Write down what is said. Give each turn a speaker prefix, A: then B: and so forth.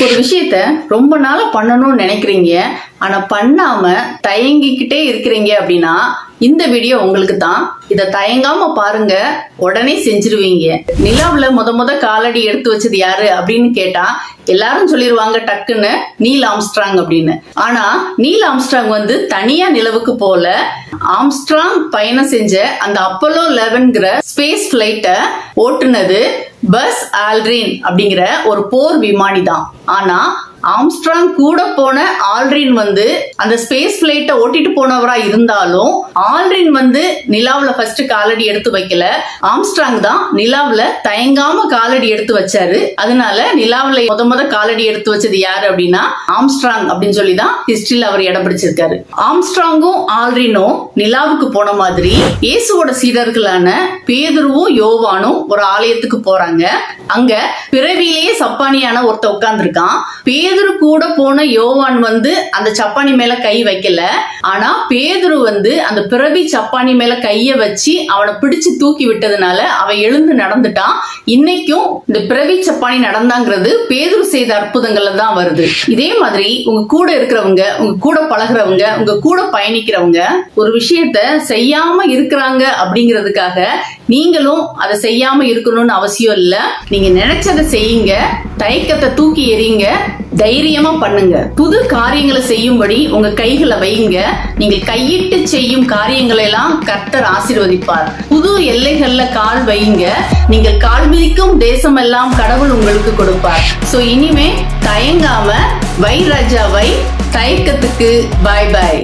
A: ஒரு விஷயத்த ரொம்ப நாளா பண்ணணும்னு நினைக்கிறீங்க, ஆனா பண்ணாம தயங்கிக்கிட்டே இருக்கிறீங்க அப்படின்னா இந்த வீடியோ உங்களுக்கு தான். இதை தயங்காம பாருங்க, உடனே செஞ்சிருவீங்க. நிலாவுல முத காலடி எடுத்து வச்சது யாரு அப்படின்னு கேட்டா எல்லாரும் சொல்லிடுவாங்க டக்குன்னு நீல் ஆம்ஸ்ட்ராங் அப்படின்னு. ஆனா நீல் ஆம்ஸ்ட்ராங் தனியா நிலவுக்கு போல. ஆம்ஸ்ட்ராங் பயணம் செஞ்ச அந்த அப்போலோ 11ங்கிற ஸ்பேஸ் பிளைட்டை ஓட்டுனது பஸ் ஆல்ட்ரின் அப்படிங்கிற ஒரு போர் விமானி தான். ஆனா ஆம்ஸ்ட்ராங் கூட போன ஆல்ட்ரின் அந்த ஸ்பேஸ் பிளைட்டை ஓட்டிட்டு போனவரா இருந்தாலும் ஆல்ட்ரின் நிலாவுல ஃபர்ஸ்ட் காலடி எடுத்து வைக்கல. ஆம்ஸ்ட்ராங் தான் நிலாவுல தயங்காம காலடி எடுத்து வச்சாரு. அதனால நிலாவுல முத காலடி எடுத்து வச்சது யாரு அப்படின்னா ஆம்ஸ்ட்ராங் அப்படின்னு சொல்லிதான் ஹிஸ்டரியில அவர் இடம் பிடிச்சிருக்காரு. ஆம்ஸ்ட்ராங்கும் ஆல்ட்ரினும் நிலாவுக்கு போன மாதிரி இயேசுவோட சீடர்களான பேதுருவும் யோவானும் ஒரு ஆலயத்துக்கு போறாங்க. அங்க பிறவிலேயே சப்பானியான ஒருத்த உட்கார்ந்து இருக்கான். பேதுரு கூட போன யோவான் அந்த சப்பானி மேல கை வைக்கல. ஆனா பேதுரு அந்த பிறவி சப்பானி மேல கைய வச்சு அவனை பிடிச்சு தூக்கி விட்டதுனால அவன் எழுந்து நடந்துட்டான். இன்னைக்கும் இந்த பிறவி சப்பானி நடந்தாங்கிறது பேதுரு செய்த அற்புதங்கள்ல தான் வருது. இதே மாதிரி உங்க கூட இருக்கிறவங்க, உங்க கூட பழகிறவங்க, உங்க கூட பயணிக்கிறவங்க ஒரு விஷயத்த செய்யாம இருக்கிறாங்க அப்படிங்கிறதுக்காக நீங்களும் அதை செய்யாம இருக்கணும்னு அவசியம் இல்ல. நீங்க நினைச்சதை செய்யுங்க, தயக்கத்தை தூக்கி எறிங்க, தைரியமா பண்ணுங்க. புது காரியங்களை செய்யும்படி உங்க கைகளை வைங்க. நீங்கள் கையிட்டு செய்யும் காரியங்களை எல்லாம் கர்த்தர் ஆசீர்வதிப்பார். புது எல்லைகள்ல கால் வைங்க. நீங்கள் கால் மிதிக்கும் தேசம் எல்லாம் கடவுள் உங்களுக்கு கொடுப்பார். சோ இனிமே தயங்காம வை ராஜா வை. தயக்கத்துக்கு பாய் பாய்.